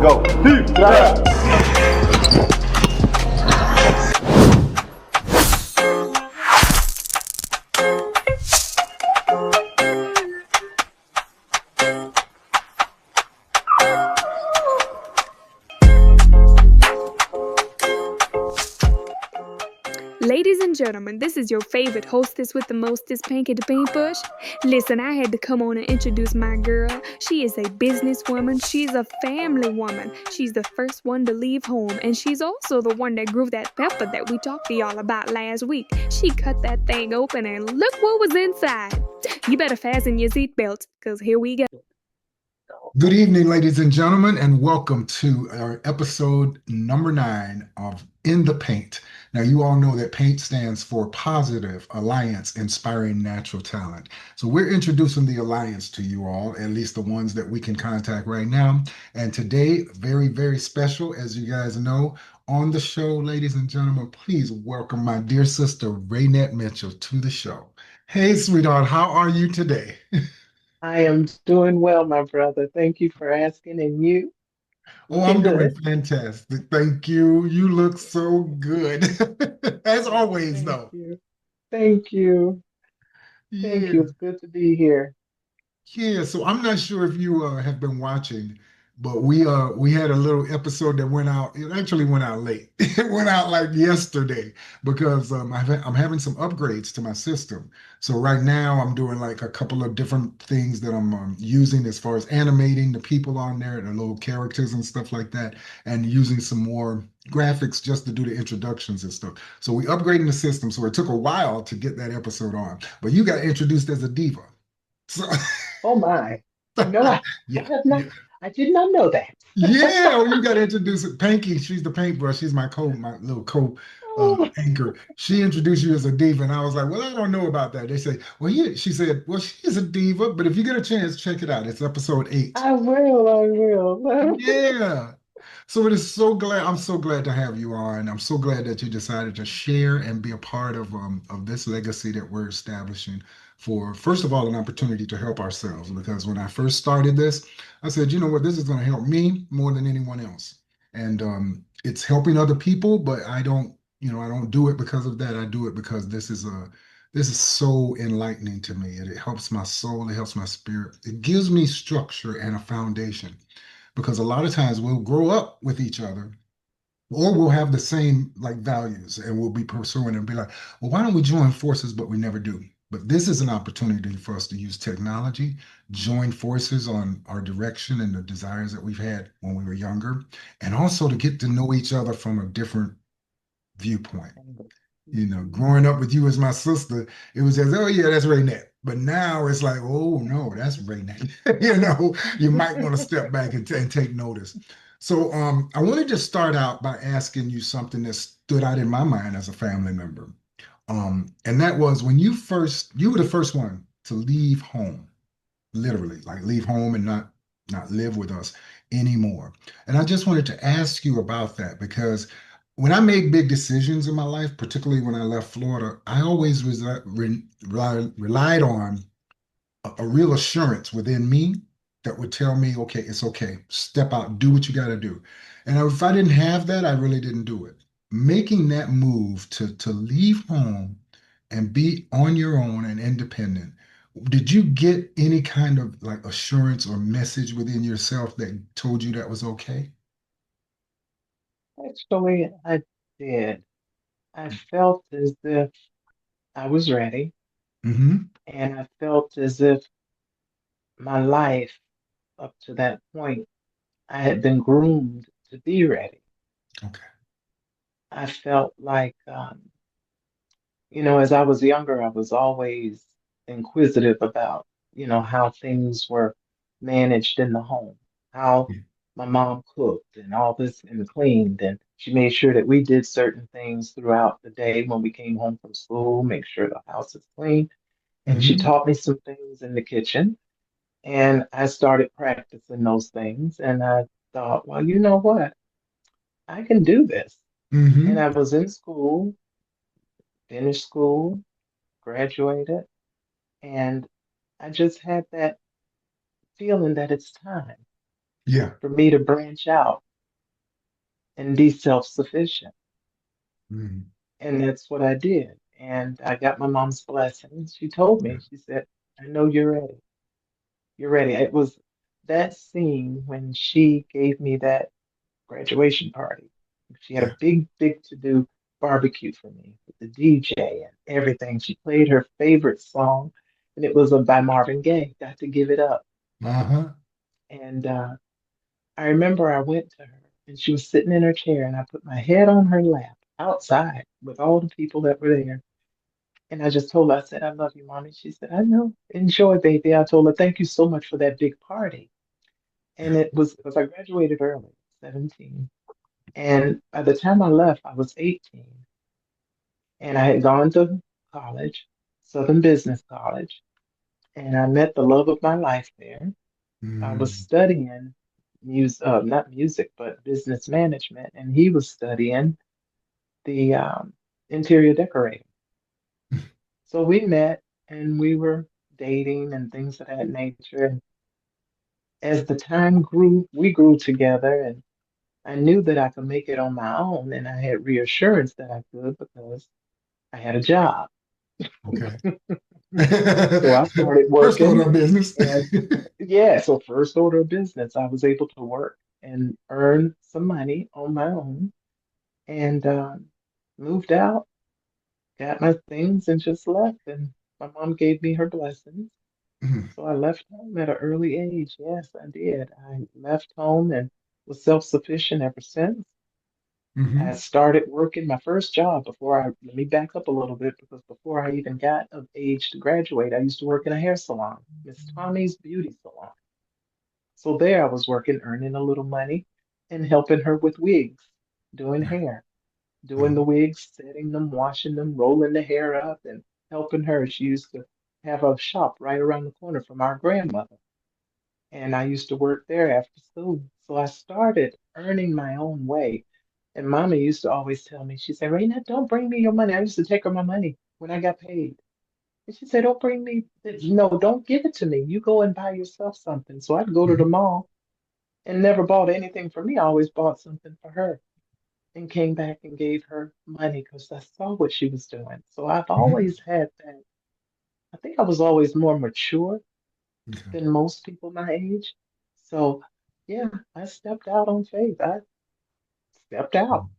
go. Deep dive. Ladies and gentlemen, this is your favorite hostess with the mostest, Pinky the Paintbrush. Listen, I had to come on and introduce my girl. She is a businesswoman. She's a family woman. She's the first one to leave home, and she's also the one that grew that pepper that we talked to y'all about last week. She cut that thing open, and look what was inside. You better fasten your seatbelts, because here we go. Good evening, ladies and gentlemen, and welcome to our episode number 9 of In the Paint. Now, you all know that PAINT stands for Positive Alliance Inspiring Natural Talent. So we're introducing the Alliance to you all, at least the ones that we can contact right now. And today, very, very special, as you guys know, on the show, ladies and gentlemen, please welcome my dear sister, Raynette Mitchell, to the show. Hey, sweetheart, how are you today? I am doing well, my brother. Thank you for asking. And you? Oh, Looking I'm doing good. fantastic. Thank you. You look so good. As always, Thank though. you. Thank you. Thank you. Yeah. It's good to be here. Yeah, so I'm not sure if you have been watching, but we had a little episode that went out. It actually went out late. It went out like yesterday because I'm having some upgrades to my system. So right now I'm doing like a couple of different things that I'm using as far as animating the people on there, the little characters and stuff like that, and using some more graphics just to do the introductions and stuff. So we upgrading the system. So it took a while to get that episode on, but you got introduced as a diva. So. Oh my. No, I Yeah, have yeah, not. I did not know that. yeah. Well, you got to introduce it. Panky, she's the paintbrush. She's my little Oh, anchor. She introduced you as a diva, and I was like, well, I don't know about that. They say, well, yeah. She said, well, she is a diva, but if you get a chance, check it out. It's episode 8. I will. I will. Yeah. So it is so glad. I'm so glad to have you on. I'm so glad that you decided to share and be a part of this legacy that we're establishing for, first of all, an opportunity to help ourselves. Because when I first started this, I said, you know what, this is going to help me more than anyone else. And it's helping other people, but I don't do it because of that. I do it because this is so enlightening to me. It helps my soul, it helps my spirit. It gives me structure and a foundation because a lot of times we'll grow up with each other or we'll have the same like values and we'll be pursuing and be like, well, why don't we join forces? But we never do. But this is an opportunity for us to use technology, join forces on our direction and the desires that we've had when we were younger, and also to get to know each other from a different viewpoint. Growing up with you as my sister, it was as, oh yeah, that's Raynette. But now it's like, oh no, that's Raynette. You might want to step back and take notice. So I wanted to start out by asking you something that stood out in my mind as a family member. And that was when you were the first one to leave home, literally, like leave home and not live with us anymore. And I just wanted to ask you about that because when I made big decisions in my life, particularly when I left Florida, I always relied on a real assurance within me that would tell me, okay, step out, do what you got to do. And if I didn't have that, I really didn't do it. Making that move to leave home and be on your own and independent, did you get any kind of like assurance or message within yourself that told you that was okay? Actually, I did. I felt as if I was ready, Mm-hmm. and I felt as if my life up to that point, I had been groomed to be ready. Okay. I felt like, as I was younger, I was always inquisitive about, how things were managed in the home, how Yeah. my mom cooked and all this and cleaned. And she made sure that we did certain things throughout the day when we came home from school, make sure the house is clean. And she Mm-hmm. taught me some things in the kitchen. And I started practicing those things. And I thought, well, you know what? I can do this. And Mm-hmm. I was in school, finished school, graduated, and I just had that feeling that it's time. Yeah. for me to branch out and be self-sufficient. Mm. And that's what I did. And I got my mom's blessing. She told Yeah. me, she said, I know you're ready. You're ready. It was that scene when she gave me that graduation party. She had Yeah. a big to do barbecue for me with the DJ and everything. She played her favorite song, and it was by Marvin Gaye, Got to Give It Up. Uh-huh. And I remember I went to her, and she was sitting in her chair, and I put my head on her lap outside with all the people that were there. And I just told her, I said, I love you, Mommy. She said, I know. Enjoy, baby. I told her, thank you so much for that big party. And Yeah. it was because I graduated early, 17. And by the time I left, I was 18. And I had gone to college, Southern Business College, and I met the love of my life there. I was Mm. studying not music, but business management, and he was studying the interior decorating. So we met and we were dating and things of that nature. And as the time grew, we grew together, and I knew that I could make it on my own, and I had reassurance that I could because I had a job. Okay. So I started First order working, of business. and yeah, so first order of business, I was able to work and earn some money on my own, and moved out, got my things, and just left. And my mom gave me her blessings. Mhm. So I left home at an early age. Yes, I did. I left home and was self-sufficient ever since. I Mhm. started working my first job let me back up a little bit because before I even got of age to graduate, I used to work in a hair salon, Miss Tommy's Beauty Salon. So there I was working, earning a little money and helping her with wigs, doing Right. hair, doing the Uh-huh. wigs, setting them, washing them, rolling the hair up, and helping her. She used to have a shop right around the corner from our grandmother. And I used to work there after school. So I started earning my own way. And Mama used to always tell me, she said, Raynette, don't bring me your money. I used to take her my money when I got paid. And she said, don't bring me, no, don't give it to me. You go and buy yourself something. So I'd go to the Mhm. mall and never bought anything for me. I always bought something for her and came back and gave her money because I saw what she was doing. So I've Mhm. always had that. I think I was always more mature Okay. than most people my age. So yeah, I stepped out on faith. I stepped out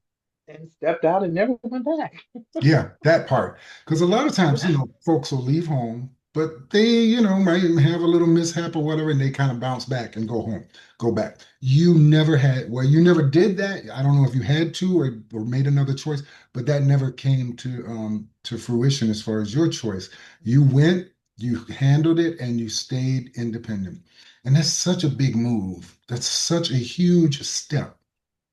and stepped out and never went back. Yeah, that part. Because a lot of times, folks will leave home, but they, might have a little mishap or whatever, and they kind of bounce back and go home, go back. You never did that. I don't know if you had to or made another choice, but that never came to fruition as far as your choice. You went, you handled it, and you stayed independent. And that's such a big move. That's such a huge step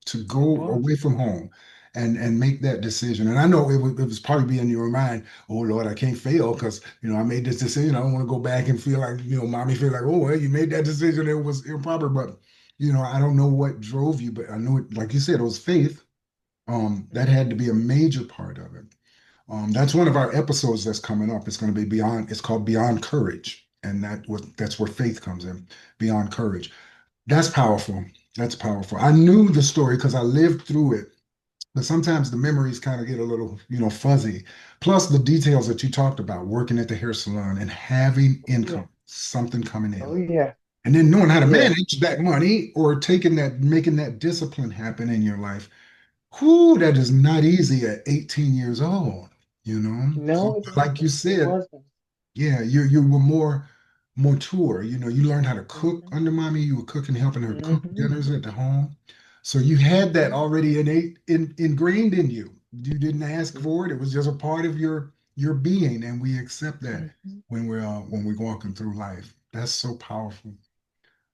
to It go was. away from home and make that decision. And I know it was probably be in your mind, oh Lord, I can't fail because I made this decision. I don't want to go back and feel like, mommy feel like, oh well, you made that decision. It was improper. But I don't know what drove you, but I know it, like you said, it was faith. That had to be a major part of it. That's one of our episodes that's coming up. It's going to be beyond, it's called Beyond Courage. And that's where faith comes in, beyond courage. That's powerful. That's powerful. I knew the story because I lived through it, but sometimes the memories kind of get a little, fuzzy. Plus the details that you talked about, working at the hair salon and having Oh yeah. income, something coming Oh in, yeah. and then knowing how to Yeah. manage that money or making that discipline happen in your life. Whew, that is not easy at 18 years old, So No, it like you wasn't. It said, wasn't. yeah, you were more mature. You learned how to cook Hmm. under mommy. You were cooking, helping her cook Hmm. dinners at the home. So you had that Hmm. already ingrained in you. You didn't ask for it. Hmm. It was just a part of your being, and we accept that Hmm. when we're walking through life. That's so powerful.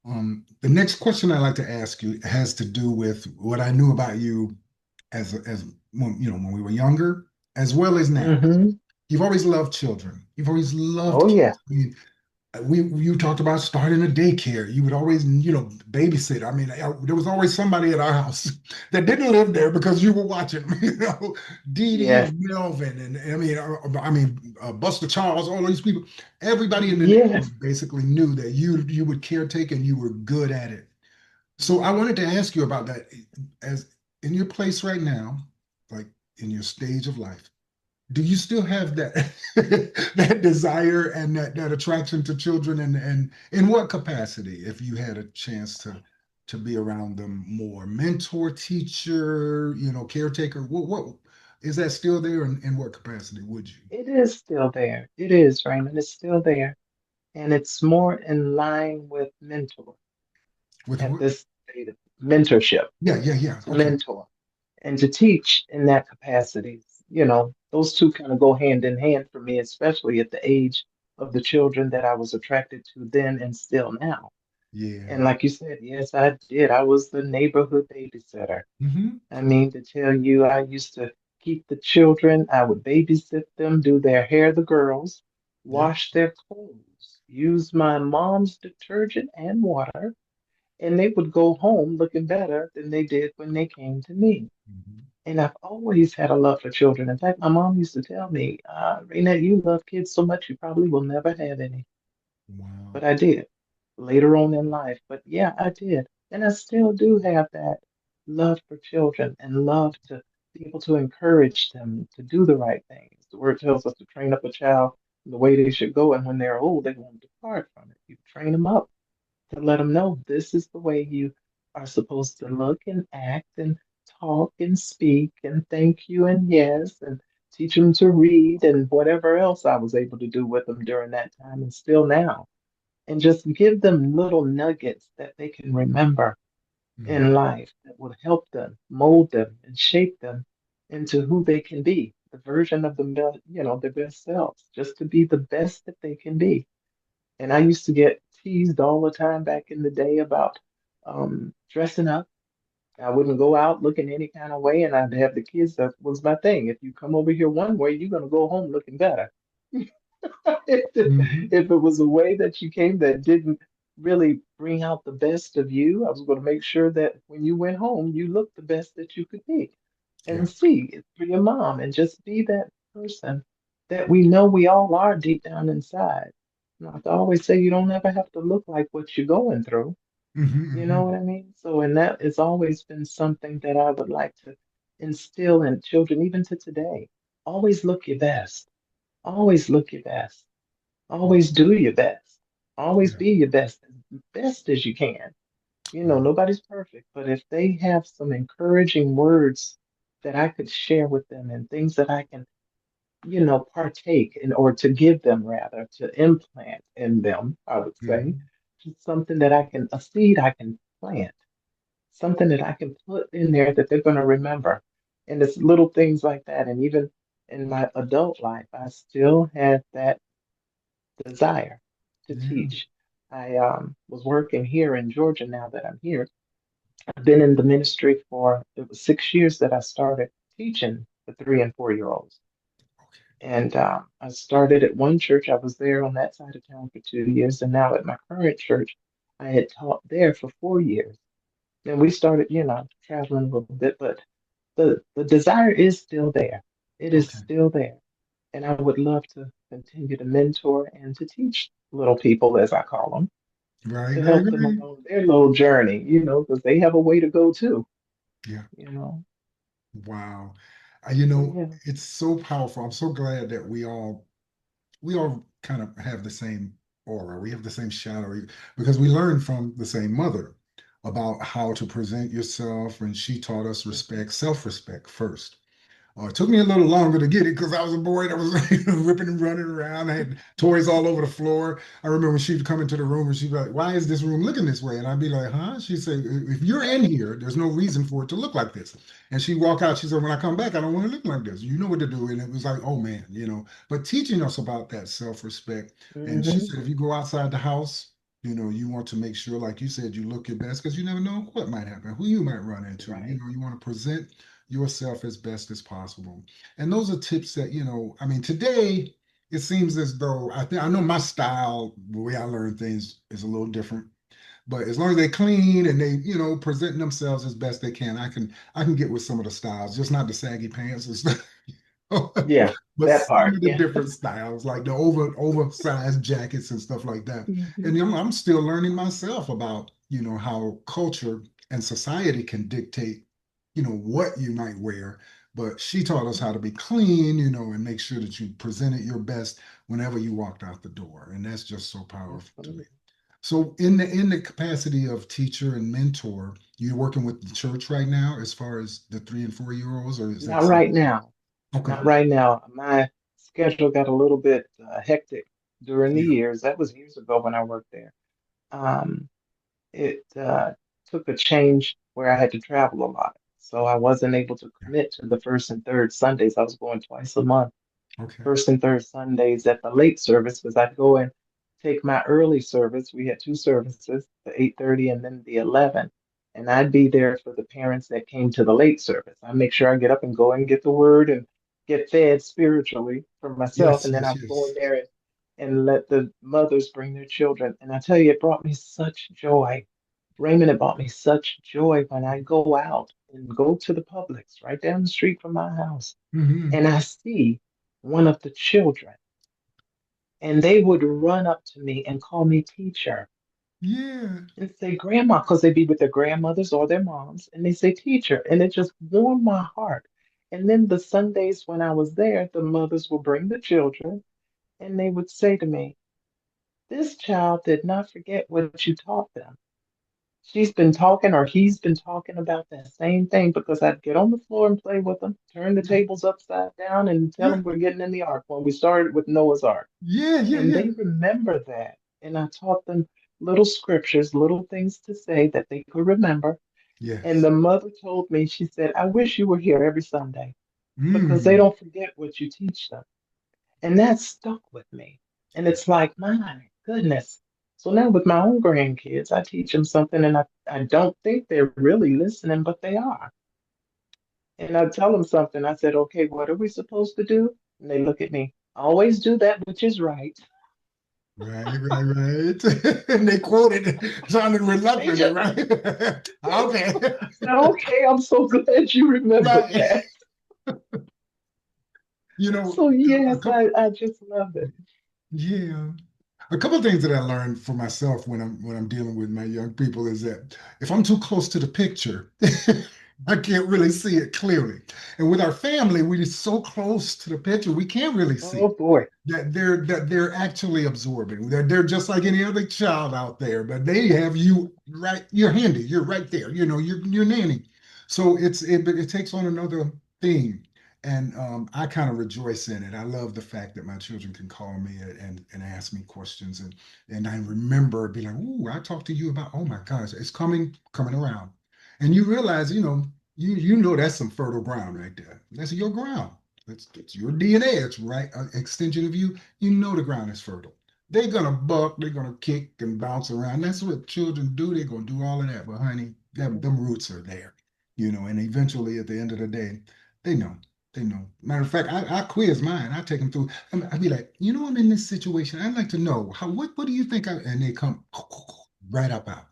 The next question I like to ask you has to do with what I knew about you as when we were younger, as well as now. Hmm. You've always loved children. You've always loved Oh kids. yeah. I mean, you talked about starting a daycare. You would always, babysit. I mean, there was always somebody at our house that didn't live there because you were watching. Dee Dee Yes. and Melvin, and Buster Charles, all these people. Everybody in the Yes. neighborhood basically knew that you would caretake and you were good at it. So I wanted to ask you about that. As in your place right now, like in your stage of life, do you still have that that desire and that attraction to children, and in what capacity, if you had a chance to be around them more? Mentor, teacher, caretaker, what is that still there, and in what capacity would you? It is still there. It is, Raymond. It's still there. And it's more in line with mentor With at what? this state of mentorship, Yeah, yeah, yeah. to Okay. mentor and to teach in that capacity. Those two kind of go hand in hand for me, especially at the age of the children that I was attracted to then and still now. Yeah. And like you said, yes, I did. I was the neighborhood babysitter. Hmm. I mean, to tell you, I used to keep the children, I would babysit them, do their hair, the girls, Yeah. wash their clothes, use my mom's detergent and water, and they would go home looking better than they did when they came to me. Hmm. And I've always had a love for children. In fact, my mom used to tell me, Raynette, you love kids so much you probably will never have any. Wow. But I did later on in life. But yeah, I did. And I still do have that love for children and love to be able to encourage them to do the right things. The word tells us to train up a child in the way they should go, and when they're old, they won't depart from it. You train them up to let them know this is the way you are supposed to look and act and talk and speak and thank you and yes and teach them to read and whatever else I was able to do with them during that time and still now. And just give them little nuggets that they can remember Mhm. in life that would help them, mold them, and shape them into who they can be, the version of their best selves, just to be the best that they can be. And I used to get teased all the time back in the day about dressing up. I wouldn't go out looking any kind of way, and I'd have the kids. That was my thing. If you come over here one way, you're gonna go home looking better. Mhm. If it was a way that you came that didn't really bring out the best of you, I was going to make sure that when you went home, you looked the best that you could be Yeah. and see it for your mom and just be that person that we know we all are deep down inside. And I have to always say you don't ever have to look like what you're going through. You know Hmm. what I mean? So, and that has always been something that I would like to instill in children, even to today. Always look your best. Always look your best. Hmm. Always do your best. Always Yeah. be your best as you can. Right. Nobody's perfect, but if they have some encouraging words that I could share with them and things that I can, partake in or to give them rather, to implant in them, I would say, Hmm. just something that a seed I can plant, something that I can put in there that they're going to remember. And it's little things like that. And even in my adult life, I still have that desire to Yeah. teach. I was working here in Georgia now that I'm here. I've been in the ministry for, it was 6 years that I started teaching the 3 and 4 year olds. And I started at one church. I was there on that side of town for 2 years. And now at my current church, I had taught there for 4 years. And we started, traveling a little bit, but the desire is still there. It is Okay. still there. And I would love to continue to mentor and to teach little people, as I call them, Right. to Right. help them Right. along their little journey, because they have a way to go too, Yeah. you know. Wow. So yeah. It's so powerful. I'm so glad that we all kind of have the same aura. We have the same shadow because we learned from the same mother about how to present yourself, and she taught us Mhm. respect, self-respect first. It took me a little longer to get it because I was a boy that was ripping and running around. I had toys all over the floor. I remember when she'd come into the room and she'd be like, "Why is this room looking this way?" And I'd be like, "Huh?" She'd say, "If you're in here, there's no reason for it to look like this." And she'd walk out. She said, "When I come back, I don't want to look like this. You know what to do." And it was like, "Oh man." But teaching us about that self-respect. And she Hmm. said, if you go outside the house, you want to make sure, like you said, you look your best because you never know what might happen, who you might run into. Right. You want to present yourself as best as possible. And those are tips that, I mean, today it seems as though I know my style, the way I learn things is a little different. But as long as they clean and they, present themselves as best they can, I can get with some of the styles, just not the saggy pants and stuff. Yeah, But that some part. of the Yeah. different styles, like the oversized jackets and stuff like that. Mhm. And I'm still learning myself about, how culture and society can dictate, what you might wear. But she taught us how to be clean, and make sure that you presented your best whenever you walked out the door. And that's just so powerful to me. Absolutely. So in the capacity of teacher and mentor, you're working with the church right now as far as the 3 and 4 year olds, or is that Not something? right now. Okay. Not right now. My schedule got a little bit hectic during the Yeah. years. That was years ago when I worked there. Um, it took a change where I had to travel a lot. So I wasn't able to Yeah. commit to the first and third Sundays. I was going twice a month, Okay. first and third Sundays at the late service because I'd go and take my early service. We had two services, the 8:30 and then the 11. And I'd be there for the parents that came to the late service. I make sure I get up and go and get the word and get fed spiritually for myself. Yes, And then yes, I'd go in yes. there and let the mothers bring their children. And I tell you, it brought me such joy. Raymond, it brought me such joy when I go out and go to the Publix right down the street from my house Hmm. and I see one of the children, and they would run up to me and call me teacher Yeah. and say grandma, because they'd be with their grandmothers or their moms, and they say teacher, and it just warmed my heart. And then the Sundays when I was there, the mothers would bring the children, and they would say to me, this child did not forget what you taught them. She's been talking or he's been talking about that same thing because I'd get on the floor and play with them, turn the tables upside down, and tell Yeah. them we're getting in the ark when we started with Noah's Ark. Yeah. Yeah. And Yeah. they remember that. And I taught them little scriptures, little things to say that they could remember. And Yes. the mother told me, she said, I wish you were here every Sunday because they Mm. don't forget what you teach them. And that stuck with me. And it's like, my goodness. So now with my own grandkids, I teach them something and I don't think they're really listening, but they are. And I tell them something. I said, okay, what are we supposed to do? And they look at me, always do that which is right. Right, right, right. And they quoted it, sounded They reluctant, just right? Okay. said, okay, I'm so glad you remembered Right. that. You know, So a yes, couple, I just love it. yeah. A couple of things that I learned for myself when I'm dealing with my young people is that if I'm too close to the picture, I can't really see it clearly. And with our family, we're so close to the picture, we can't really see Oh boy. that they're actually absorbing. They're just like any other child out there, but they have you right, you're handy, you're right there, you're nanny. So it takes on another thing. And I kind of rejoice in it. I love the fact that my children can call me and ask me questions, and I remember be like, "Ooh, I talked to you about. Oh my gosh, it's coming around," and you realize, you know that's some fertile ground right there. That's your ground. It's your DNA. It's right extension of you. You know the ground is fertile. They're gonna buck. They're gonna kick and bounce around. That's what children do. They're gonna do all of that. But honey, them Mhm. roots are there, and eventually at the end of the day, they know. They know. Matter of fact, I quiz mine. I take them through. I'd be like, I'm in this situation. I'd like to know what do you think? And they come right up out.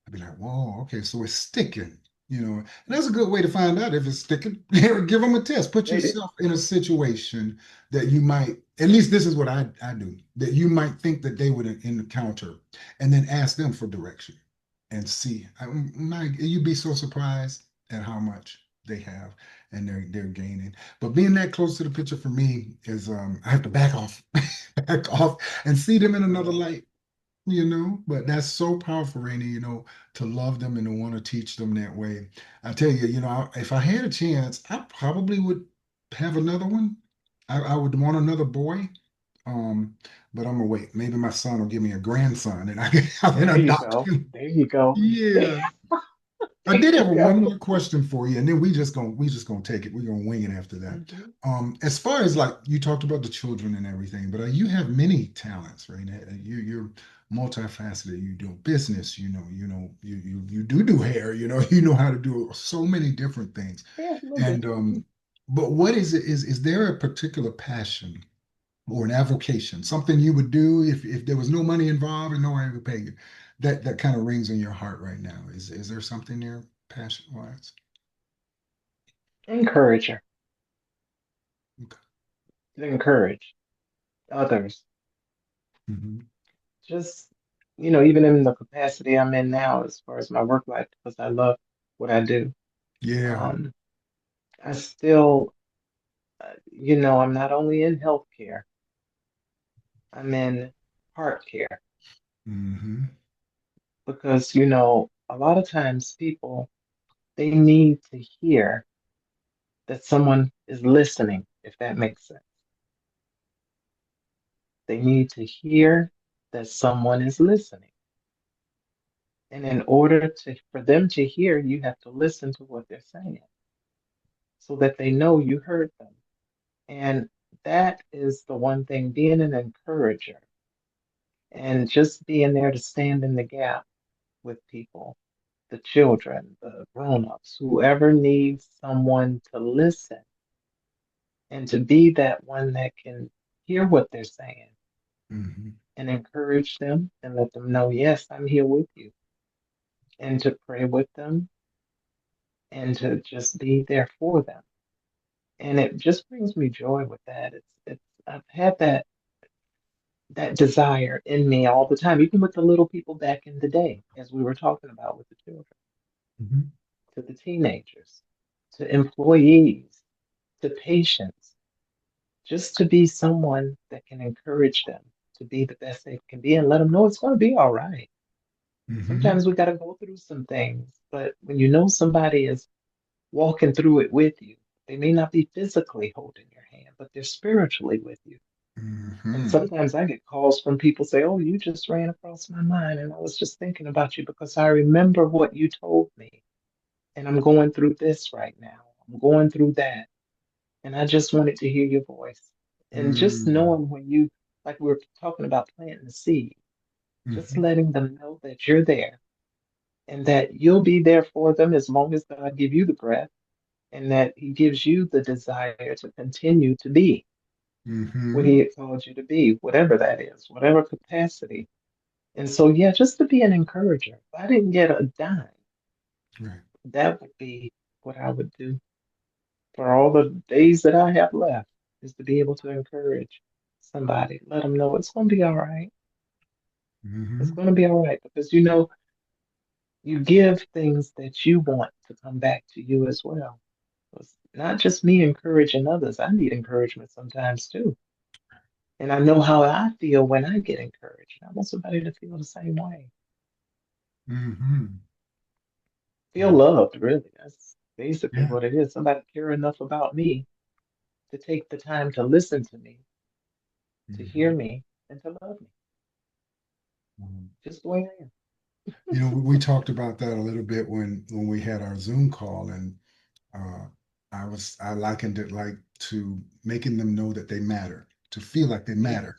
I'd be like, whoa, okay, so it's sticking. And that's a good way to find out if it's sticking. Give them a test. Put They did. yourself in a situation that you might, at least this is what I do, that you might think that they would encounter, and then ask them for direction and see. You'd be so surprised at how much they have and they're gaining. But being that close to the picture for me is I have to back off, back off and see them in another Mhm. light. But that's so powerful, Rainy, to love them and to want to teach them that way. I tell you, if I had a chance, I probably would have another one. I would want another boy. Um, but I'm gonna wait. Maybe my son will give me a grandson and I can There you adopt go. him. There you go. Yeah. I There did have you one go. more question for you, and then we just gonna take it. We're gonna wing it after that. Mhm. As far as like you talked about the children and everything, but you have many talents, right? You're multifaceted. You do business, you do hair, you know how to do so many different things. Yeah, a little And bit. Mhm. but what is it? Is there a particular passion or an avocation, something you would do if there was no money involved and no one would pay you, that kind of rings in your heart right now? Is there something there, passion wise? Encourager. Okay. to encourage others. Hmm. Just, even in the capacity I'm in now, as far as my work life, because I love what I do. Yeah. Um, I still, I'm not only in healthcare, I'm in heart care Hmm. because, a lot of times people, they need to hear that someone is listening, if that makes sense. They need to hear that someone is listening. And in order for them to hear, you have to listen to what they're saying so that they know you heard them. And that is the one thing, being an encourager and just being there to stand in the gap with people, the children, the grown-ups, whoever needs someone to listen and to be that one that can hear what they're saying Hmm. and encourage them and let them know, yes, I'm here with you, and to pray with them and to just be there for them. And it just brings me joy with that. It's I've had that desire in me all the time, even with the little people back in the day, as we were talking about with the children, Hmm. to the teenagers, to employees, to patients, just to be someone that can encourage them to be the best they can be and let them know it's going to be all right. Hmm. Sometimes we got to go through some things, but when you know somebody is walking through it with you, they may not be physically holding your hand, but they're spiritually with you. And Hmm. sometimes I get calls from people say, "Oh, you just ran across my mind, and I was just thinking about you because I remember what you told me, and I'm going through this right now. I'm going through that, and I just wanted to hear your voice." And just Hmm. knowing when you, like we were talking about planting the seed, just Hmm. letting them know that you're there and that you'll be there for them as long as God give you the breath and that He gives you the desire to continue to be what Hmm. He had called you to be, whatever that is, whatever capacity. And so, yeah, just to be an encourager. If I didn't get a dime, Right. that would be what I would do for all the days that I have left, is to be able to encourage somebody, let them know it's going to be all right. It's Hmm. going to be all right because you give things that you want to come back to you as well. It's not just me encouraging others. I need encouragement sometimes too. And I know how I feel when I get encouraged. I want somebody to feel the same way. Hmm. Feel loved, really. That's basically Yeah. what it is. Somebody care enough about me to take the time to listen to me, to hear Hmm. me, and to love me just the way I am. We talked about that a little bit when we had our Zoom call, and uh, I likened it like to making them know that they matter, to feel like they Yeah. matter.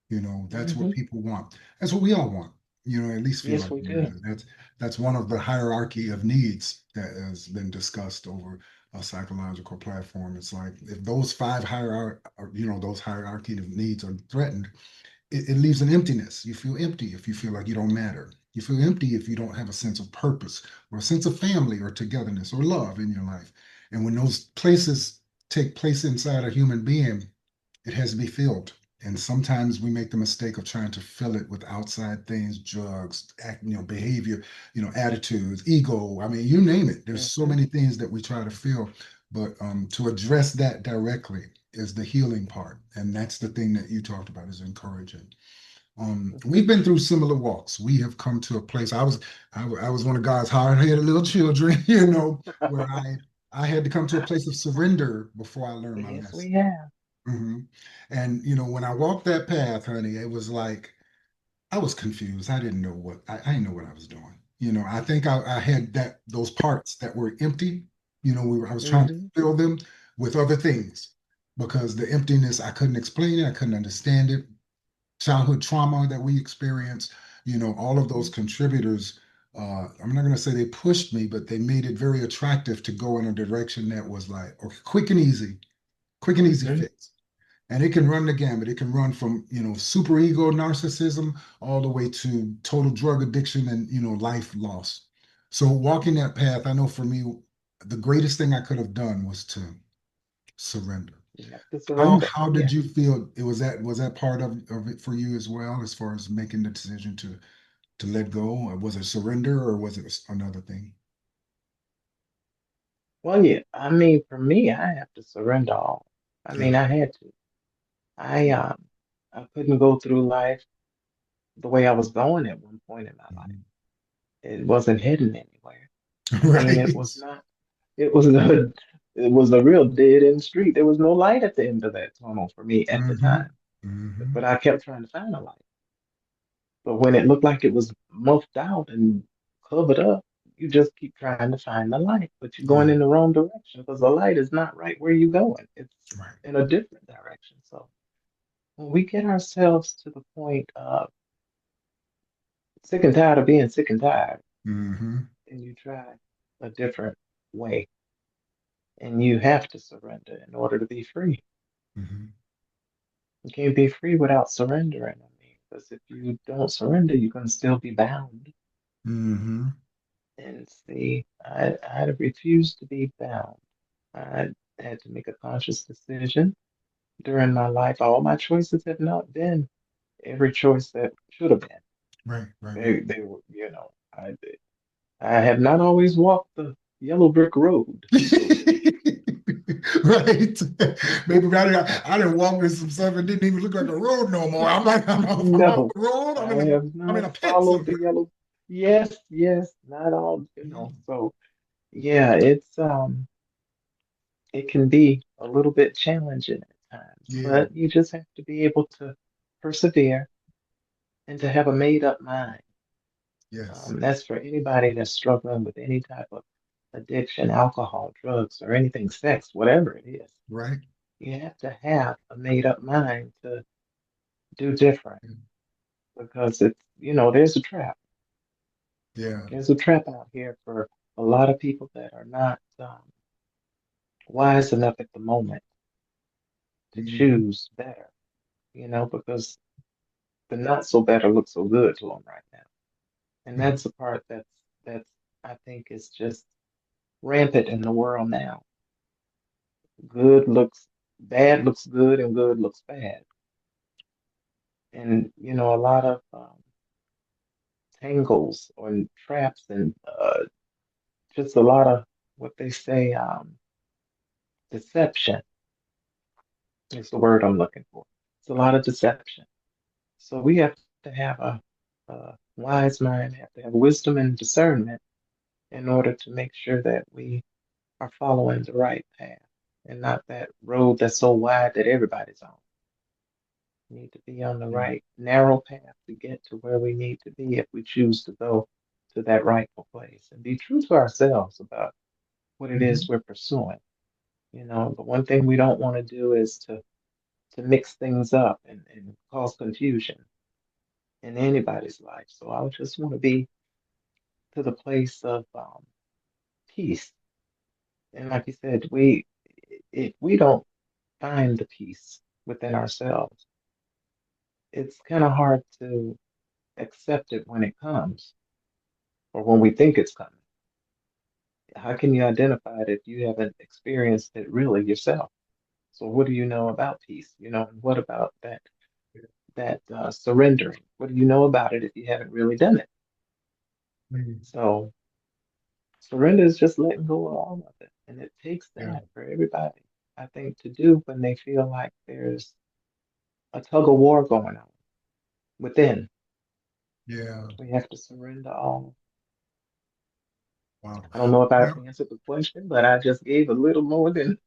That's what Hmm. people want. That's what we all want. At least feel Yes, like we we do. matter. That's one of the hierarchy of needs that has been discussed over a psychological platform. It's like if those five those hierarchy of needs are threatened, it leaves an emptiness. You feel empty if you feel like you don't matter. You feel empty if you don't have a sense of purpose or a sense of family or togetherness or love in your life. And when those places take place inside a human being, it has to be filled. And sometimes we make the mistake of trying to fill it with outside things, drugs, behavior, attitudes, ego. I mean, you name it. There's so Hmm. many things that we try to fill. But to address that directly is the healing part. And that's the thing that you talked about is encouraging. We've been through similar walks. We have come to a place. I was one of God's hard-headed little children, where I had to come to a place of surrender before I learned my Yes, lesson. we have. Hmm. And when I walked that path, honey, it was like I was confused. I didn't know what I was doing. I think I had those parts that were empty. I was trying to Hmm. fill them with other things because the emptiness I couldn't explain it, I couldn't understand it. Childhood trauma that we experienced, all of those Hmm. contributors. I'm not going to say they pushed me, but they made it very attractive to go in a direction that was like, okay, quick and easy Hmm. fix. And it can run the gamut. It can run from, super ego narcissism all the way to total drug addiction and, life loss. So walking that path, I know for me, the greatest thing I could have done was to surrender. You have to How surrender. how Yeah. did you feel? It was that part of it for you as well, as far as making the decision to let go? Or was it surrender or was it another thing? Well, yeah. I mean, for me, I have to surrender all. I Yeah. mean, I had to. I couldn't go through life the way I was going at one point in my life. Mhm. It wasn't heading anywhere. I mean, it Right. was not. It was a. It was a real dead end street. There was no light at the end of that tunnel for me at the Hmm. time. Hmm. But I kept trying to find a light. But when it looked like it was muffed out and covered up, you just keep trying to find the light, but you're going Yeah. in the wrong direction because the light is not right where you're going. It's Right. in a different direction. So when we get ourselves to the point of sick and tired of being sick and tired, Hmm. and you try a different way, and you have to surrender in order to be free. Hmm. You can't be free without surrendering. I mean, because if you don't surrender, you're going to still be bound. Hmm. And see, I refused to be bound. I had to make a conscious decision during my life. All my choices have not been every choice that should have been. Right. Right. Right. They were, I have not always walked the yellow brick road, so to speak. Right. Maybe I didn't walk in some stuff. It didn't even look like a road no more. I'm like, I'm off No, the road. I have I'm in not a pit followed the somewhere. yellow. Yes, yes, not all, Yeah. So yeah, it can be a little bit challenging at times, Yeah. but you just have to be able to persevere and to have a made up mind. Yes. That's for anybody that's struggling with any type of addiction, alcohol, drugs, or anything, sex, whatever it is. Right. You have to have a made up mind to do different because there's a trap. Yeah. There's a trap out here for a lot of people that are not wise enough at the moment to Hmm. choose better, because the not so better looks so good to them right now. And that's the part that's I think is just rampant in the world now. Bad looks good and good looks bad. And a lot of tangles or traps and just a lot of what they say deception is the word I'm looking for. It's a lot of deception. So we have to have a wise mind, have to have wisdom and discernment in order to make sure that we are following the right path and not that road that's so wide that everybody's on. We need to be on the right narrow path to get to where we need to be if we choose to go to that rightful place and be true to ourselves about what it is Hmm. we're pursuing. The one thing we don't want to do is to mix things up and cause confusion in anybody's life. So I would just want to be to the place of peace. And like you said, if we don't find the peace within ourselves, it's kind of hard to accept it when it comes or when we think it's coming. How can you identify it if you haven't experienced it really yourself? So what do you know about peace? What about that surrendering? What do you know about it if you haven't really done it? So surrender is just letting go of all of it, and it takes Yeah. that for everybody, I think, to do when they feel like there's a tug of war going on within. Yeah. We have to surrender all. Wow. I don't know if I've Well, answered the question, but I just gave a little more than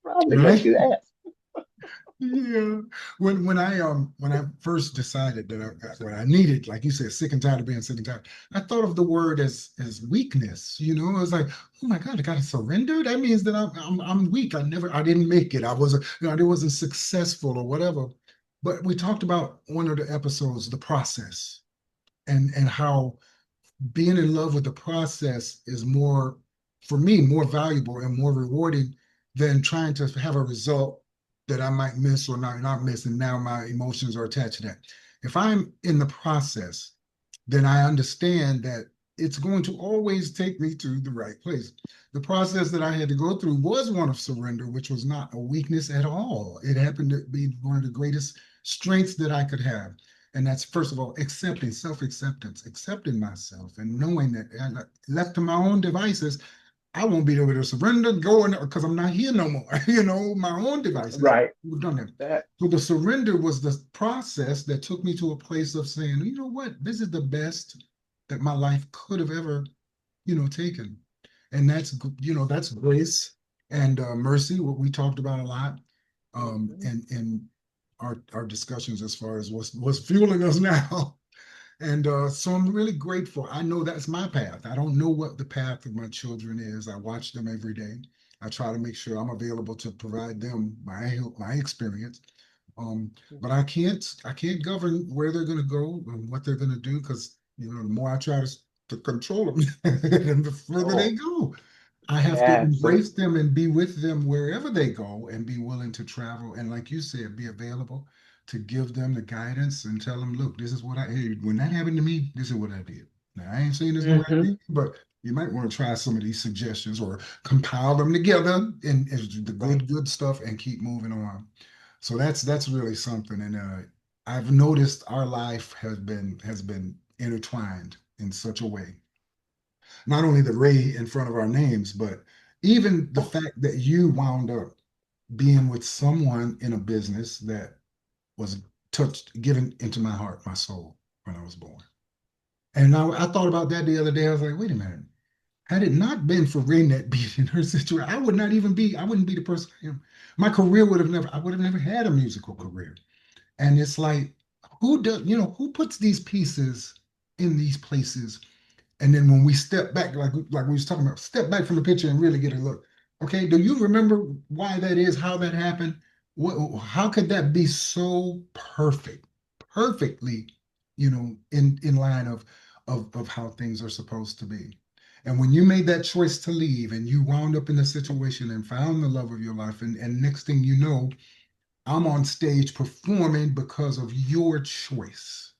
probably what right. you asked. Yeah. When I first decided that what I needed, like you said, sick and tired of being sick and tired, I thought of the word as weakness. It was like, oh my God, I gotta surrender. That means that I'm weak. I didn't make it. I wasn't successful or whatever. But we talked about one of the episodes, the process, and how being in love with the process is more, for me, more valuable and more rewarding than trying to have a result that I might miss or not miss. And now my emotions are attached to that. If I'm in the process, then I understand that it's going to always take me to the right place. The process that I had to go through was one of surrender, which was not a weakness at all. It happened to be one of the greatest strengths that I could have. And that's, first of all, accepting, self acceptance, accepting myself, and knowing that left to my own devices, I won't be able to surrender, go in because I'm not here no more. My own devices. Right. We've done that. That. So the surrender was the process that took me to a place of saying, you know what, this is the best that my life could have ever, taken. And that's grace and mercy, what we talked about a lot, Mhm. in our discussions as far as what's fueling us now. And so I'm really grateful. I know that's my path. I don't know what the path of my children is. I watch them every day. I try to make sure I'm available to provide them my experience. But I can't govern where they're going to go and what they're going to do because the more I try to control them, then the further they Oh, go. I have to embrace absolutely. them and be with them wherever they go and be willing to travel. And like you said, be available to give them the guidance and tell them, look, this is what hey, when that happened to me, this is what I did. Now, I ain't saying this going to happen to Hmm. you, but you might want to try some of these suggestions or compile them together and the Right. good stuff and keep moving on. So that's really something. And I've noticed our life has been intertwined in such a way, not only the Ray in front of our names, but even the Oh, fact that you wound up being with someone in a business that was touched, given into my heart, my soul when I was born. And I thought about that the other day. I was like, wait a minute. Had it not been for Raynette being in her situation, I wouldn't be the person I am. My career I would have never had a musical career. And it's like, who puts these pieces in these places, and then when we step back, like we was talking about, step back from the picture and really get a look. Okay, do you remember why that is, how that happened? How could that be so perfectly, in line of how things are supposed to be? And when you made that choice to leave and you wound up in a situation and found the love of your life, and next thing you know, I'm on stage performing because of your choice.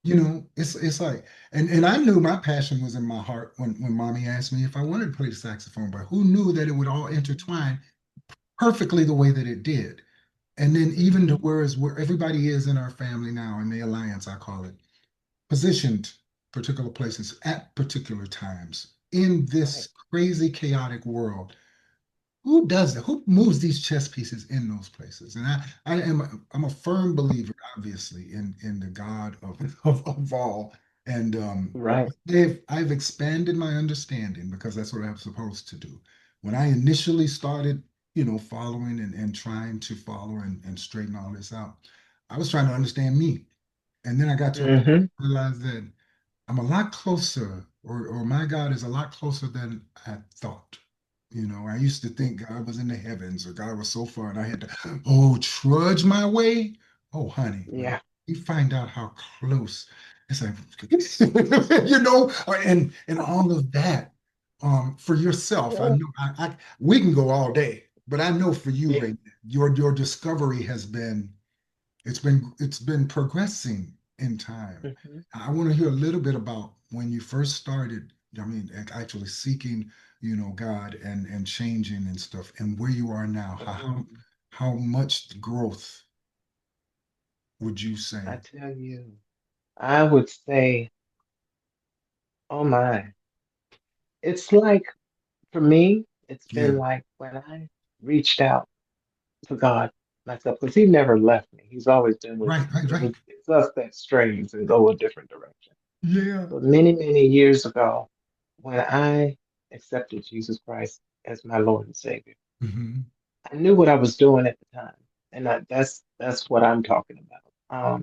hmm. It's like, and I knew my passion was in my heart when mommy asked me if I wanted to play the saxophone, but who knew that it would all intertwine perfectly the way that it did. And then even to Hmm. where everybody is in our family now, in the alliance, I call it, positioned particular places at particular times in Right. this crazy, chaotic world. Who does that? Who moves these chess pieces in those places? And I'm a firm believer, obviously, in the God of all. And Right. I've expanded my understanding because that's what I'm supposed to do. When I initially started, following and trying to follow and straighten all this out, I was trying to understand me. And then I got to a point Hmm. where I realized that I'm a lot closer, or my God is a lot closer than I thought. I used to think God was in the heavens or God was so far and I had to, trudge my way. Oh, honey, when Yeah. you find out how close, it's like, and all of that, for yourself. I Yeah. know we can go all day, but I know for you, Yeah. Ray, your discovery it's been progressing in time. Hmm. I want to hear a little bit about when you first started. I mean, actually seeking, God and changing and stuff, and where you are now. How much growth would you I say? tell you, I would say, oh my, it's like for me, it's Yeah, been like when I reached out to God myself, because He never left me. He's always been with right, me. right, right. It's us that strays and go a different direction. Yeah. But many, many years ago, when I accepted Jesus Christ as my Lord and Savior, Hmm. I knew what I was doing at the time, and that's what I'm talking about.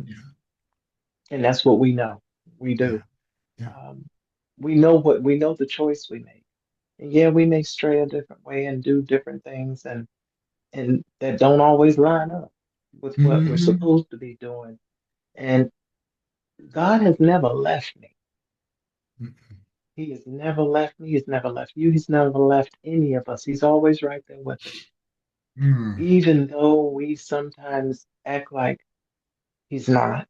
Yeah, And that's what we know. We yeah, do. yeah. Um, we know the choice we make. And yeah, we may stray a different way and do different things, and that don't always line up with what we're Hmm. supposed to be doing. And God has never left me. He has never left me. He's never left you. He's never left any of us. He's always right there with us. Mm. Even though we sometimes act like he's not,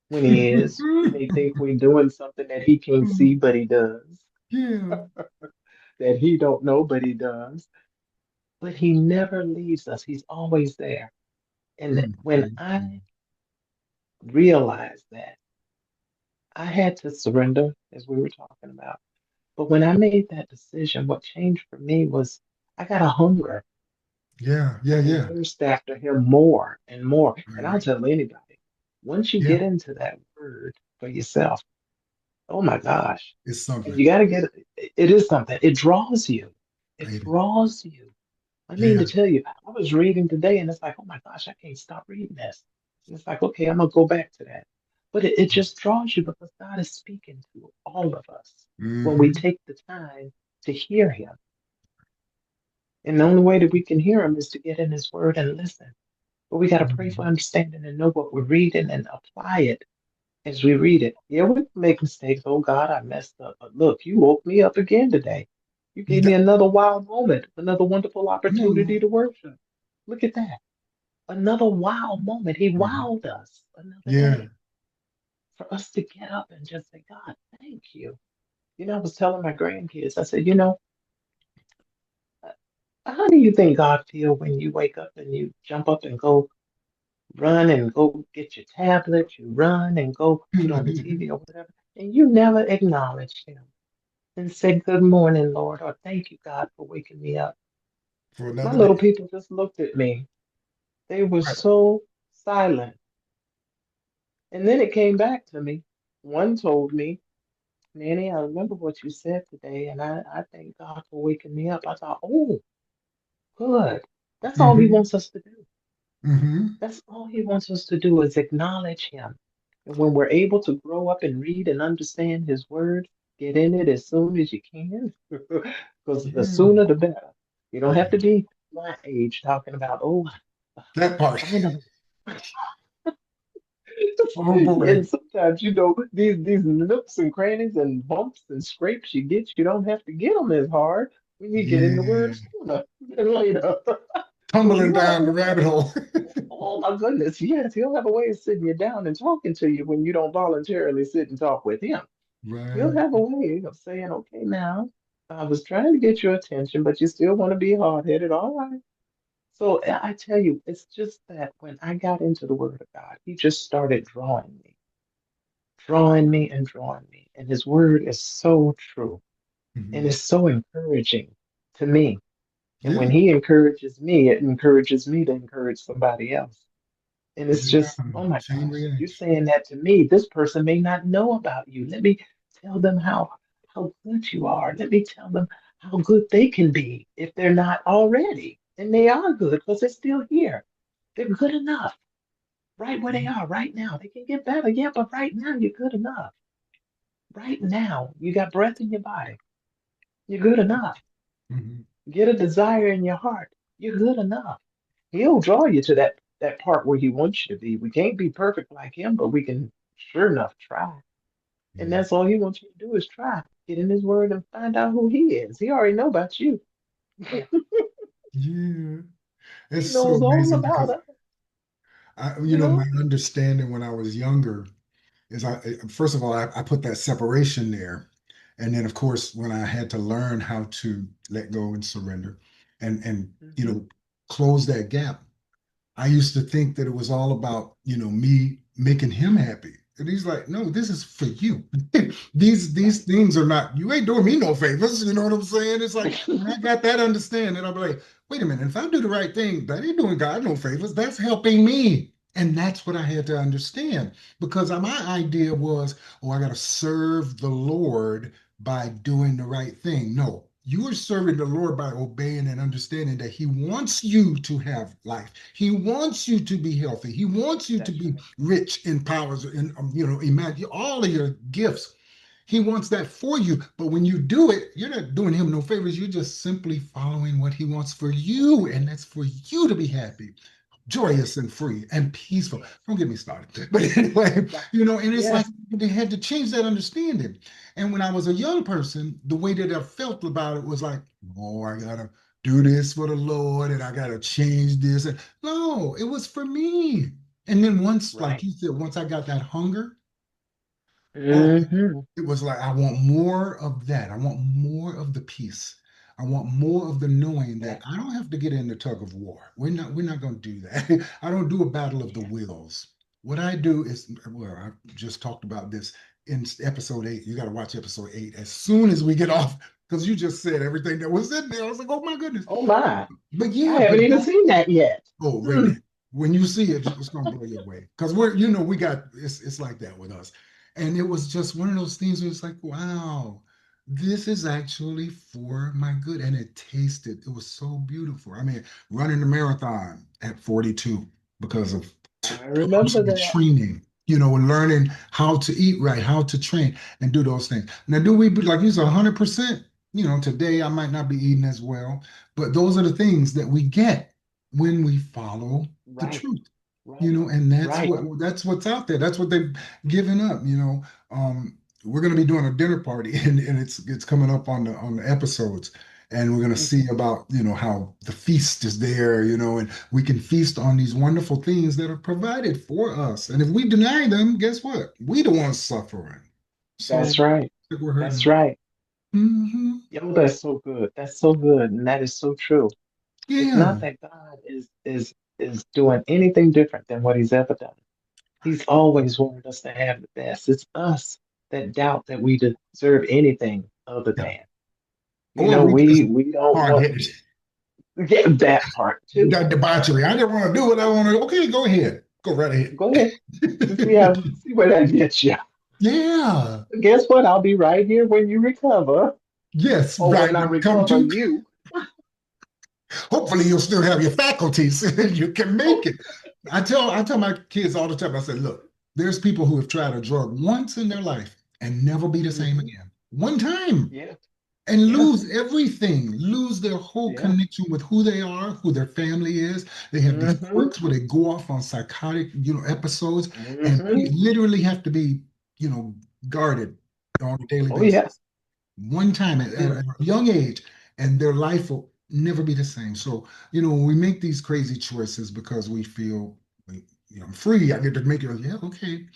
when he is. We may think we're doing something that he can't see, but he does. Yeah. That he don't know, but he does. But he never leaves us. He's always there. And when I realized that, I had to surrender, as we were talking about. But when I made that decision, what changed for me was I got a hunger, Yeah. Yeah. like a Yeah. thirst after him more and more. And I'll Right. tell anybody, once you Yeah. get into that word for yourself, oh my gosh. It's And something. you got to get it is something. It draws you. It Right. draws you. I mean to Yeah. tell you, I was reading today and it's like, oh my gosh, I can't stop reading this. And it's like, okay, I'm gonna go back to that. But it just draws you because God is speaking to all of us when we Hmm. take the time to hear him. And the only way that we can hear him is to get in his word and listen. But we got to pray for understanding and know what we're reading and apply it as we read it. Yeah, we can make mistakes. Oh God, I messed up. But look, you woke me up again today. You gave me That- another wild moment, another wonderful Come on opportunity now. to worship. Look at that. Another wow moment. He Mhm. wowed us another Yeah. day for us to get up and just say, God, thank you. You know, I was telling my grandkids, I said, uh, how do you think God feel when you wake up and you jump up and go run and go get your tablet, you run and go put on the TV or whatever, and you never acknowledge him and say, good morning, Lord, or thank you, God, for waking me up. For My another little day. people just looked at me. They were Right. so silent. And then it came back to me. One told me, Nanny, I remember what you said today, and I thank God for waking me up. I thought, oh, good. That's all he Hmm. wants us to do. Hmm. That's all he wants us to do is acknowledge him. And when we're able to grow up and read and understand his word, get in it as soon as you can, because the Yeah. sooner the better. You don't have to Yeah. be my age talking about, oh, That part. finally. Oh boy. And sometimes, these nooks and crannies and bumps and scrapes you get, you don't have to get them as hard when you get in the word Yeah. sooner than later. So Tumbling you have a down the way. rabbit hole. Oh my goodness, yes, he'll have a way of sitting you down and talking to you when you don't voluntarily sit and talk with him. He'll Right. have a way of saying, okay, now, I was trying to get your attention, but you still want to be hard-headed. All right. So I tell you, it's just that when I got into the Word of God, he just started drawing me and drawing me. And his word is so true and Hmm. it's so encouraging to me. And when Yeah. he encourages me, it encourages me to encourage somebody else. And it's Yeah. just, oh my Chain gosh, if you're reaction. saying that to me, this person may not know about you. Let me tell them how good you are. Let me tell them how good they can be if they're not already. And they are good because they're still here. They're good enough right where they are right now. They can get better, yeah, but right now you're good enough. Right now, you got breath in your body. You're good enough. Hmm. Get a desire in your heart. You're good enough. He'll draw you to that part where he wants you to be. We can't be perfect like him, but we can sure enough try. And Yeah. that's all he wants you to do is try. Get in his word and find out who he is. He already know about you. Yeah. He It's so knows all amazing about because us, you you know, my know? understanding when I was younger is first of all, I put that separation there. And then of course, when I had to learn how to let go and surrender and Hmm. close that gap, I used to think that it was all about, me making him happy. And he's like, no, this is for you. These Right. things are not, you ain't doing me no favors. You know what I'm saying? It's like when I got that understanding, I'm like, wait a minute, if I do the right thing, that ain't doing God no favors. That's helping me. And that's what I had to understand because my idea was, oh, I got to serve the Lord by doing the right thing. No, you are serving the Lord by obeying and understanding that He wants you to have life. He wants you to be healthy. He wants you to That's be right. rich in powers and imagine all of your gifts. He wants that for you. But when you do it, you're not doing him no favors. You're just simply following what he wants for That's you. right. And that's for you to be Yes. happy, joyous and free and peaceful. Yes. Don't get me started. But anyway, That- and it's like Yes. they had to change that understanding. And when I was a young person, the way that I felt about it was like, oh, I gotta do this for the Lord and I gotta change this. And no, it was for me. And then once, like Right. you said, once I got that hunger, Oh, Mm-hmm. it was like, I want more of that. I want more of the peace. I want more of the knowing that That, I don't have to get in the tug of war. We're not going to do that. I don't do a battle of the yeah. wills. What I do is, well, I just talked about this in episode 8. You got to watch episode 8 as soon as we get off, because you just said everything that was in there. I was like, oh my goodness. Oh my. But I yeah, haven't but even seen that yet. oh, Hmm. Raynette, when you see it, it's gonna blow you away. Because we got it's like that with us. And it was just one of those things where it's like, wow, this is actually for my good. And it was so beautiful. I mean, running the marathon at 42 because of I remember constantly that. training, and learning how to eat right, how to train and do those things. Now, do we like you said 100%? Today I might not be eating as well, but those are the things that we get when we follow the Right, truth, right, and right. that's what's out there. That's what they've given up. We're going to be doing a dinner party, and it's coming up on the episodes, and we're going to see Mhm. about how the feast is there, and we can feast on these wonderful things that are provided for us. And if we deny them, guess what? We the ones suffering. So That's right. we're That's hurting. right. Hmm. Yo, that's so good. That's so good. And that is so true. It's Yeah. not that God is doing anything different than what he's ever done. He's always wanted us to have the best. It's us that doubt that we deserve anything other Yeah. than. Or we just We don't hard want headed. get that part too. That debauchery. I didn't want to do what I want to. Okay, go ahead. Go right ahead. Go ahead. See where that gets you. Yeah. Guess what? I'll be right here when you recover. Yes, Or right. when I When you come recover to, you. hopefully you'll still have your faculties and you can make Oh, it. I tell my kids all the time, I said, look, there's people who have tried a drug once in their life and never be the same hmm. again. One time. Yeah, And yeah, lose everything, lose their whole yeah. connection with who they are, who their family is. They have these Hmm. quirks where they go off on psychotic, episodes, and Hmm. literally have to be, you know, guarded on a daily Oh, yeah. basis. One time Oh, at yeah. a young age, and their life will never be the same. So, when we make these crazy choices because we feel, I'm free, I get to make it. Yeah, okay,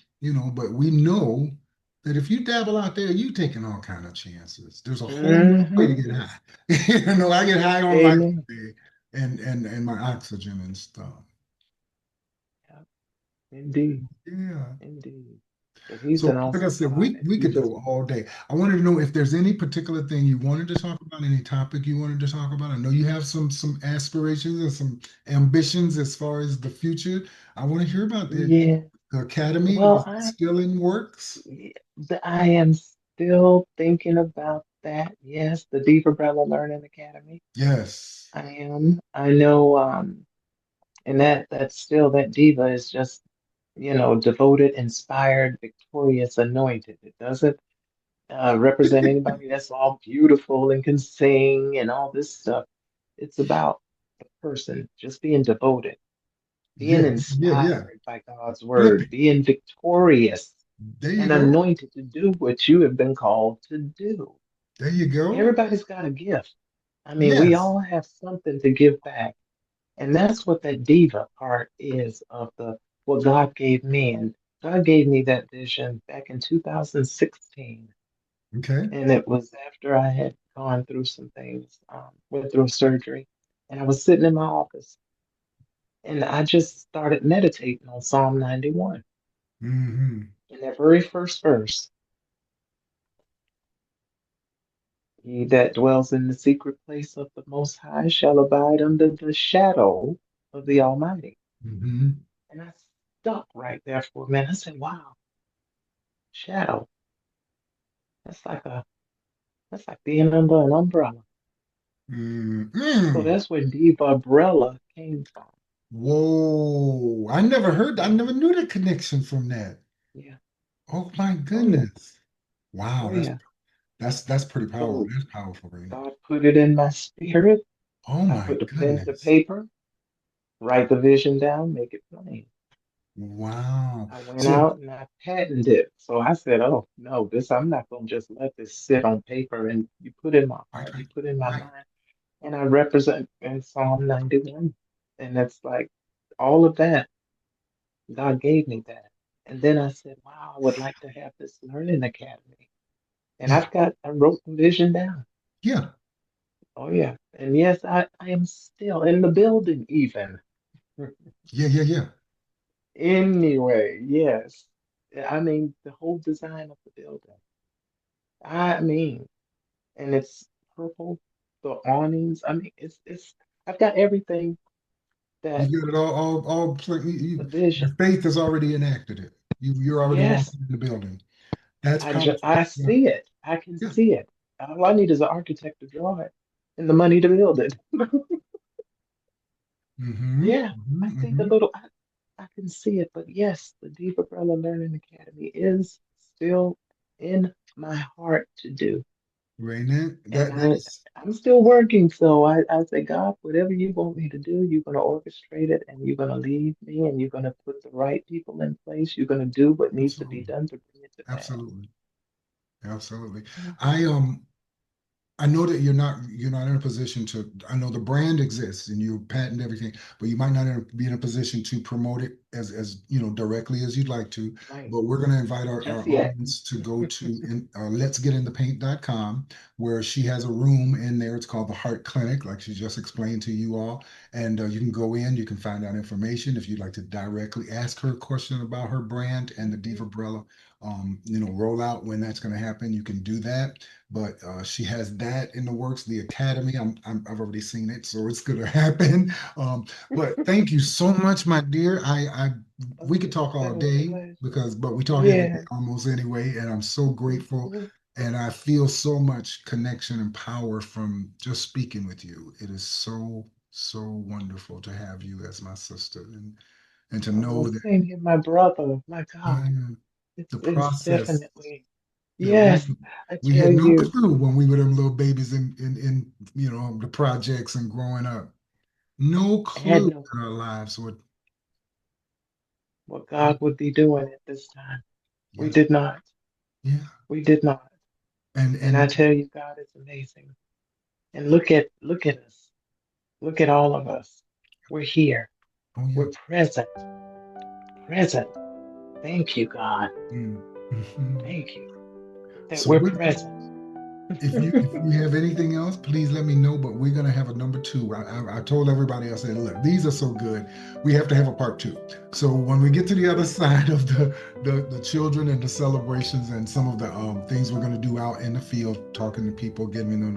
but we know that if you dabble out there, you taking all kind of chances. There's a whole nother way to Hmm. get high. I get high on life Amen. and my oxygen and stuff. Yeah, indeed. Yeah. Indeed. But he's So, an like I awesome said, God, we and we he could just, go all day. I wanted to know if there's any particular thing you wanted to talk about, any topic you wanted to talk about. I know you have some aspirations and some ambitions as far as the future. I want to hear about it. yeah. The academy Well, is still in works. I am still thinking about that. Yes, the Deep Umbrella Learning Academy. Yes. I am. I know, and that's still that diva is just, devoted, inspired, victorious, anointed. It doesn't represent anybody that's all beautiful and can sing and all this stuff. It's about the person just being devoted, being Yeah, yeah, yeah. inspired by God's Flip word, it. being victorious There you and go. anointed to do what you have been called to do. There you go. Everybody's got a gift. I mean, we Yes. all have something to give back. And that's what that diva part is of the what God gave me. And God gave me that vision back in 2016. Okay. And it was after I had gone through some things, went through surgery. And I was sitting in my office and I just started meditating on Psalm 91. Hmm. In that very first verse, he that dwells in the secret place of the Most High shall abide under the shadow of the Almighty. Hmm. And I stuck right there for a minute. I said, wow, shadow. That's like a that's like being under an umbrella. So Hmm. that's where Diva Umbrella came from. Whoa. I Yeah, never knew the connection from that. yeah. Oh my Oh yeah. goodness. Wow, Oh that's yeah. that's pretty powerful. So That's powerful, Raina. God put it in my spirit. Oh I my put the pen to goodness. paper, write the vision down, make it plain. Wow. I went So out and I patented it. So I said, oh no, this I'm not gonna just let this sit on paper and you put in my right, heart, you right, put in my right. mind. And I represent in Psalm 91. And that's like all of that. God gave me that. And then I said, wow, I would like to have this learning academy. And Yeah, I wrote the vision down. yeah, Oh yeah. And yes, I am still in the building even. yeah, yeah, yeah. Anyway, yes. I mean, the whole design of the building. I mean, and it's purple, the awnings. I mean, I've got everything You that got it all. the vision. Your faith has already enacted it. You're already Yes, walking in the building. That's powerful. I Yeah, see it. I can yeah. see it. All I need is an architect to draw it and the money to build it. Mm-hmm. Yeah, I Mm-hmm. see the Mm-hmm. little, I can see it. But yes, the Deep Umbrella Learning Academy is still in my heart to do. Raynette, And that is I'm still working. So I say, God, whatever you want me to do, you're going to orchestrate it and you're going to lead me and you're going to put the right people in place. You're going to do what needs to be absolutely, done to bring it to pass. absolutely, absolutely. Yeah. I I know that you're not in a position to. I know the brand exists and you patent everything, but you might not be in a position to promote it as directly as you'd like to. Right. But we're going to invite Just our yet. audience to go to letsgetinthepaint.com, where she has a room in there. It's called the Heart Clinic, like she just explained to you all. And you can go in, you can find out information if you'd like to directly ask her a question about her brand and the Diva Umbrella, rollout when that's going to happen. You can do that, but she has that in the works. The Academy, I've already seen it, so it's going to happen. But thank you so much, my dear. We could Okay. talk all That was a day pleasure. but we talk every day Yeah. almost anyway, and I'm so grateful, Mhm. and I feel so much connection and power from just speaking with you. It is so wonderful to have you as my sister, and to Oh, know that same here, my brother. My God. uh, the It's process. definitely, Yeah, we yes, I we tell had no you, clue when we were them little babies in the projects and growing up. No I had clue no that our clue lives would. what Yeah, God would be doing at this time. We yeah, did not. yeah. We did not. And And I and tell you, God is amazing. And look at us. Look at all of us. We're here. oh yeah. We're present. Present. Thank you, God. Mm. Thank you that So we're we're present. if you have anything else, please let me know. But we're gonna have a number two. I told everybody, I said, look, these are so good, we have to have a part two. So when we get to the other side of the children and the celebrations and some of the things we're gonna do out in the field, talking to people, giving them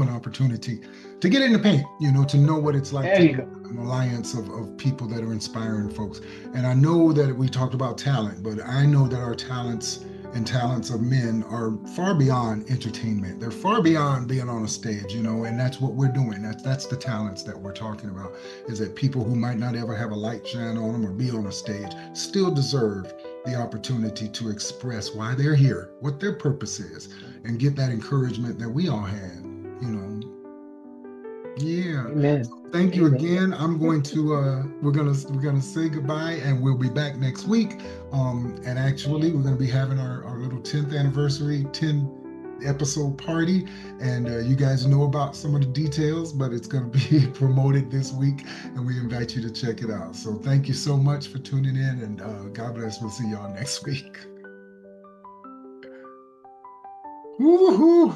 an opportunity to get in the paint, to know what it's like There to you be go. an alliance of people that are inspiring folks. And I know that we talked about talent, but I know that our talents and talents of men are far beyond entertainment. They're far beyond being on a stage, and that's what we're doing. That's the talents that we're talking about. Is that people who might not ever have a light shine on them or be on a stage still deserve the opportunity to express why they're here, what their purpose is, and get that encouragement that we all had. You know, yeah. Amen. Thank you Amen. again. I'm going to we're gonna say goodbye, and we'll be back next week. And actually Yes. we're gonna be having our little 10th anniversary 10 episode party, and you guys know about some of the details, but it's gonna be promoted this week, and we invite you to check it out. So thank you so much for tuning in, and God bless. We'll see y'all next week. Woohoo!